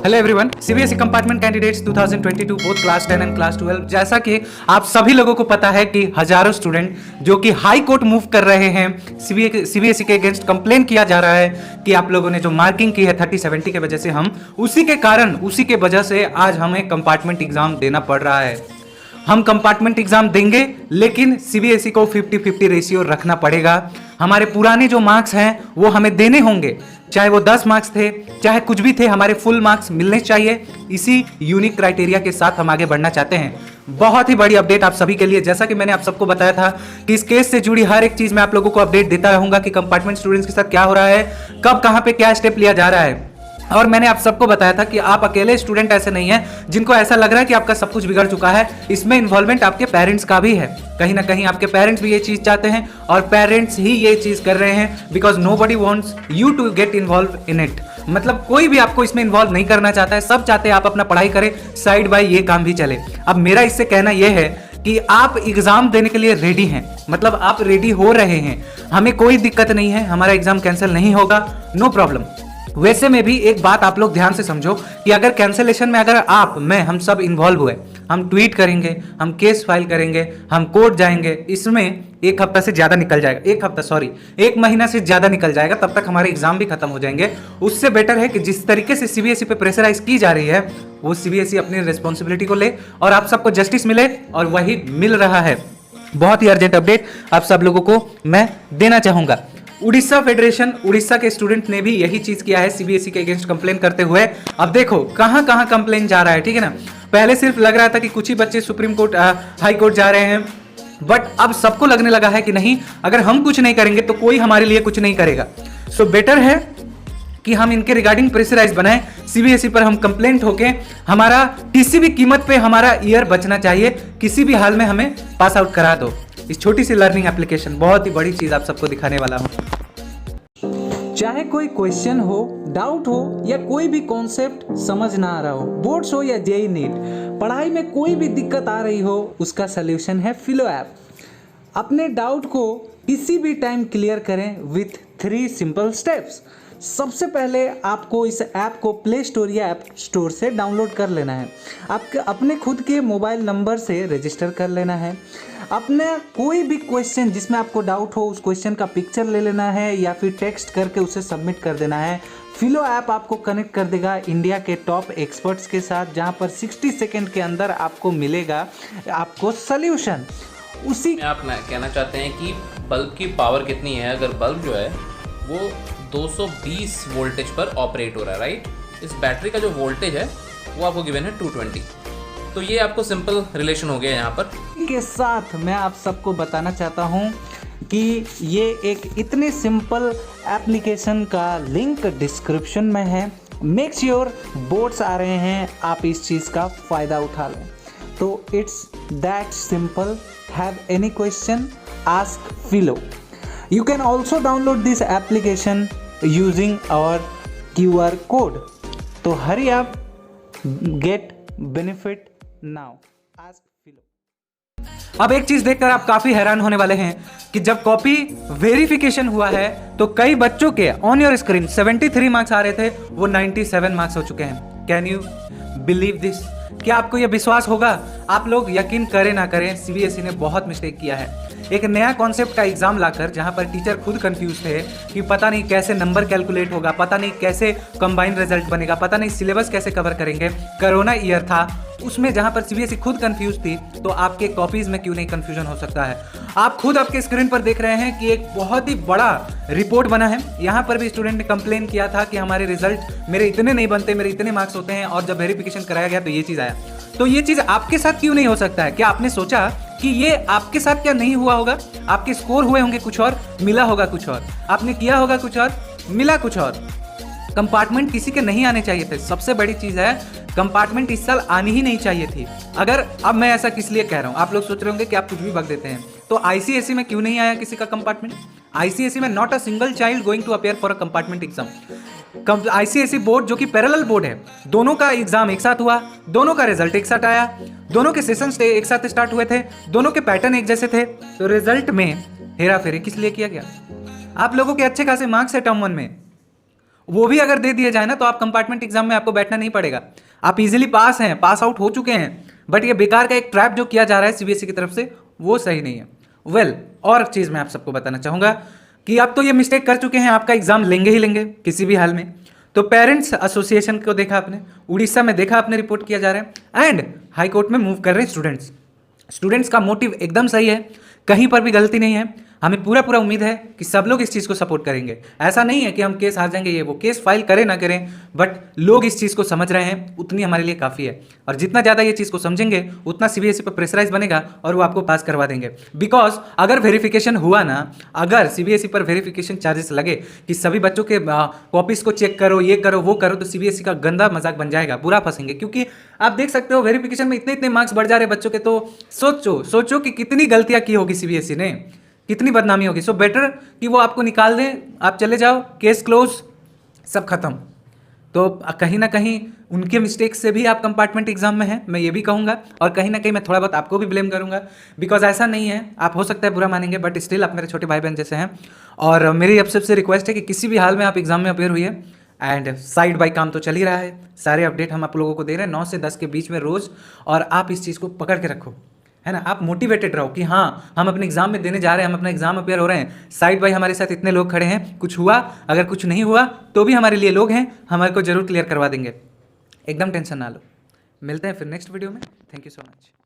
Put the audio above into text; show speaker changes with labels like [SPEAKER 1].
[SPEAKER 1] Hello everyone, CBSE compartment candidates 2022 both class 10 and class 12। जैसा कि आप सभी लोगों को पता है कि हजारों स्टूडेंट जो कि हाई कोर्ट मूव कर रहे हैं, सीबीएसई के अगेंस्ट कंप्लेन किया जा रहा है कि आप लोगों ने जो मार्किंग की है 30-70 के वजह से, हम उसी के कारण उसी के वजह से आज हमें कंपार्टमेंट एग्जाम देना पड़ रहा है। हम कंपार्टमेंट एग्जाम देंगे लेकिन सीबीएसई को 50-50 रेशियो रखना पड़ेगा। हमारे पुराने जो मार्क्स हैं वो हमें देने होंगे, चाहे वो 10 मार्क्स थे चाहे कुछ भी थे, हमारे फुल मार्क्स मिलने चाहिए। इसी यूनिक क्राइटेरिया के साथ हम आगे बढ़ना चाहते हैं। बहुत ही बड़ी अपडेट आप सभी के लिए, जैसा कि मैंने आप सबको बताया था कि इस केस से जुड़ी हर एक चीज मैं आप लोगों को अपडेट देता रहूंगा कि कंपार्टमेंट स्टूडेंट्स के साथ क्या हो रहा है, कब कहां पे क्या स्टेप लिया जा रहा है। और मैंने आप सबको बताया था कि आप अकेले स्टूडेंट ऐसे नहीं हैं जिनको ऐसा लग रहा है कि आपका सब कुछ बिगड़ चुका है। इसमें इन्वॉल्वमेंट आपके पेरेंट्स का भी है। कहीं ना कहीं आपके पेरेंट्स भी ये चीज चाहते हैं और पेरेंट्स ही ये चीज कर रहे हैं, because nobody wants you to get involve in it. मतलब कोई भी आपको इसमें इन्वॉल्व नहीं करना चाहता है, सब चाहते हैं आप अपना पढ़ाई करें, साइड बाय ये काम भी चले। अब मेरा इससे कहना यह है कि आप एग्जाम देने के लिए रेडी हैं, मतलब आप रेडी हो रहे हैं, हमें कोई दिक्कत नहीं है, हमारा एग्जाम कैंसिल नहीं होगा, नो प्रॉब्लम। वैसे में भी एक बात आप लोग ध्यान से समझो कि अगर कैंसिलेशन में अगर आप, मैं, हम सब इन्वॉल्व हुए, हम ट्वीट करेंगे, हम केस फाइल करेंगे, हम कोर्ट जाएंगे, इसमें एक हफ्ता से ज्यादा निकल जाएगा, एक महीना से ज्यादा निकल जाएगा, तब तक हमारे एग्जाम भी खत्म हो जाएंगे। उससे बेटर है कि जिस तरीके से सीबीएसई पे प्रेशराइज की जा रही है वो सीबीएसई अपनी रिस्पॉन्सिबिलिटी को ले और आप सबको जस्टिस मिले, और वही मिल रहा है। बहुत ही अर्जेंट अपडेट आप सब लोगों को मैं देना चाहूंगा। उड़ीसा फेडरेशन, उड़ीसा के स्टूडेंट ने भी यही चीज किया है सीबीएसई के अगेंस्ट कंप्लेन करते हुए। अब देखो कहां कहां कंप्लेन जा रहा है, ठीक है ना। पहले सिर्फ लग रहा था कि कुछ ही बच्चे सुप्रीम कोर्ट, हाई कोर्ट जा रहे हैं, बट अब सबको लगने लगा है कि नहीं, अगर हम कुछ नहीं करेंगे तो कोई हमारे लिए कुछ नहीं करेगा। सो बेटर है कि हम इनके रिगार्डिंग प्रेशराइज बनाएं, सीबीएसई पर हम कंप्लेंट होके हमारा किसी भी कीमत पे हमारा ईयर बचना चाहिए, किसी भी हाल में हमें पास आउट करा दो। इस छोटी सी लर्निंग एप्लीकेशन बहुत ही बड़ी चीज आप सबको दिखाने वाला हूं।
[SPEAKER 2] चाहे कोई क्वेश्चन हो, डाउट हो या कोई भी कॉन्सेप्ट समझ ना आ रहा हो, बोर्ड्स हो या जेईई नीट, पढ़ाई में कोई भी दिक्कत आ रही हो, उसका सलूशन है फिलो ऐप। अपने डाउट को किसी भी टाइम क्लियर करें विथ 3 सिंपल स्टेप्स। सबसे पहले आपको इस ऐप को प्ले स्टोर या ऐप स्टोर से डाउनलोड कर लेना है। आपके अपने खुद के मोबाइल नंबर से रजिस्टर कर लेना है। अपने कोई भी क्वेश्चन जिसमें आपको डाउट हो, उस क्वेश्चन का पिक्चर ले लेना है या फिर टेक्स्ट करके उसे सबमिट कर देना है। फिलो ऐप आपको कनेक्ट कर देगा इंडिया के टॉप एक्सपर्ट्स के साथ, जहां पर 60 सेकेंड के अंदर आपको मिलेगा आपको सल्यूशन। उसी
[SPEAKER 3] आप कहना चाहते हैं कि बल्ब की पावर कितनी है। अगर बल्ब जो है वो 220 वोल्टेज पर ऑपरेट हो रहा है, राइट, इस बैटरी का जो वोल्टेज है वो आपको गिवन है 220। तो ये आपको सिंपल रिलेशन हो गया। यहाँ पर
[SPEAKER 2] के साथ मैं आप सबको बताना चाहता हूँ कि ये एक इतने सिंपल एप्लीकेशन का लिंक डिस्क्रिप्शन में है। मेक श्योर बोर्ड्स आ रहे हैं, आप इस चीज़ का फ़ायदा उठा लें। तो it's that simple. Have any question, ask फिलो। You can also download this application using our QR code. तो hurry up, get benefit now. Ask Philo.
[SPEAKER 1] अब एक चीज देखकर आप काफी हैरान होने वाले हैं कि जब कॉपी वेरिफिकेशन हुआ है तो कई बच्चों के ऑन योर स्क्रीन 73 मार्क्स आ रहे थे, वो 97 मार्क्स हो चुके हैं। Can you believe this? क्या आपको यह विश्वास होगा? आप लोग यकीन करें ना करें, सीबीएसई ने बहुत मिस्टेक किया है। एक नया कॉन्सेप्ट का एग्जाम लाकर, जहां पर टीचर खुद कंफ्यूज थे कि पता नहीं कैसे नंबर कैलकुलेट होगा, पता नहीं कैसे कंबाइंड रिजल्ट बनेगा, पता नहीं सिलेबस कैसे कवर करेंगे। कोरोना ईयर था, उसमें जहां पर सीबीएसई खुद कंफ्यूज थी, तो आपके कॉपीज में क्यों नहीं कंफ्यूजन हो सकता है? आप खुद आपके स्क्रीन पर देख रहे हैं कि एक बहुत ही बड़ा रिपोर्ट बना है। यहाँ पर भी स्टूडेंट ने कंप्लेन किया था कि हमारे रिजल्ट मेरे इतने नहीं बनते, मेरे इतने मार्क्स होते हैं, और जब वेरिफिकेशन कराया गया तो ये चीज़ आया। तो ये चीज़ आपके साथ क्यों नहीं हो सकता है? क्या आपने सोचा कि ये आपके साथ क्या नहीं हुआ होगा? आपके स्कोर हुए होंगे कुछ और, मिला होगा कुछ और, आपने किया होगा कुछ और, मिला कुछ और। कंपार्टमेंट किसी के नहीं आने चाहिए थे। सबसे बड़ी चीज़ है, कंपार्टमेंट इस साल आनी ही नहीं चाहिए थी। अगर, अब मैं ऐसा किस लिए कह रहा हूँ, आप लोग सोच रहे होंगे कि आप कुछ भी बक देते हैं, तो आईसीएसई में क्यों नहीं आया किसी का कंपार्टमेंट? आईसीएसई में not a single child going to appear for a compartment exam. ICSE board जो कि पैरेलल बोर्ड है, दोनों का एग्जाम एक साथ हुआ, दोनों का रिजल्ट एक साथ आया, दोनों के सेशंस एक साथ स्टार्ट हुए थे, दोनों के पैटर्न एक जैसे थे, तो रिजल्ट में हेरा फेरी किस लिए किया गया? आप लोगों के अच्छे खासे मार्क्स है टर्म 1 में, वो भी अगर दे दिया जाए ना तो आप कंपार्टमेंट एग्जाम में आपको बैठना नहीं पड़ेगा, आप इजीली पास हैं, पास आउट हो चुके हैं। बट ये बेकार का एक ट्रैप जो किया जा रहा है सीबीएसई की तरफ से वो सही नहीं है। वेल, और चीज़ मैं आप सबको बताना चाहूँगा कि आप तो ये मिस्टेक कर चुके हैं, आपका एग्जाम लेंगे ही लेंगे किसी भी हाल में। तो पेरेंट्स एसोसिएशन को देखा आपने, उड़ीसा में देखा आपने रिपोर्ट किया जा रहा है, एंड हाई कोर्ट में मूव कर रहे हैं स्टूडेंट्स। स्टूडेंट्स का मोटिव एकदम सही है, कहीं पर भी गलती नहीं है। हमें पूरा उम्मीद है कि सब लोग इस चीज़ को सपोर्ट करेंगे। ऐसा नहीं है कि हम केस हार जाएंगे, ये वो केस फाइल करें ना करें, बट लोग इस चीज़ को समझ रहे हैं, उतनी हमारे लिए काफ़ी है। और जितना ज़्यादा ये चीज़ को समझेंगे उतना सीबीएसई पर प्रेशराइज बनेगा और वो आपको पास करवा देंगे। बिकॉज अगर वेरिफिकेशन हुआ ना, अगर सीबीएसई पर वेरिफिकेशन चार्जेस लगे कि सभी बच्चों के कॉपीज को चेक करो, ये करो वो करो, तो सीबीएसई का गंदा मजाक बन जाएगा, बुरा फंसेंगे। क्योंकि आप देख सकते हो वेरिफिकेशन में इतने इतने मार्क्स बढ़ जा रहे हैं बच्चों के, तो सोचो कि कितनी गलतियां की होगी सीबीएसई ने, कितनी बदनामी होगी। सो बेटर कि वो आपको निकाल दें, आप चले जाओ, केस क्लोज, सब खत्म। तो कहीं ना कहीं उनके मिस्टेक से भी आप कंपार्टमेंट एग्जाम में हैं, मैं ये भी कहूँगा। और कहीं ना कहीं मैं थोड़ा बहुत आपको भी ब्लेम करूँगा, बिकॉज ऐसा नहीं है, आप हो सकता है बुरा मानेंगे बट स्टिल आप मेरे छोटे भाई बहन जैसे हैं। और मेरी अब सबसे रिक्वेस्ट है कि किसी भी हाल में आप एग्जाम में अपेयर हुई है, एंड साइड बाई काम तो चल ही रहा है, सारे अपडेट हम आप लोगों को दे रहे हैं 9 से 10 के बीच में रोज़। और आप इस चीज़ को पकड़ के रखो, है ना, आप मोटिवेटेड रहो कि हाँ हम अपने एग्जाम में देने जा रहे हैं, हम अपना एग्जाम अपेयर हो रहे हैं, साइड बाई हमारे साथ इतने लोग खड़े हैं, कुछ हुआ अगर कुछ नहीं हुआ तो भी हमारे लिए लोग हैं, हमारे को जरूर क्लियर करवा देंगे, एकदम टेंशन ना लो। मिलते हैं फिर नेक्स्ट वीडियो में, थैंक यू सो मच।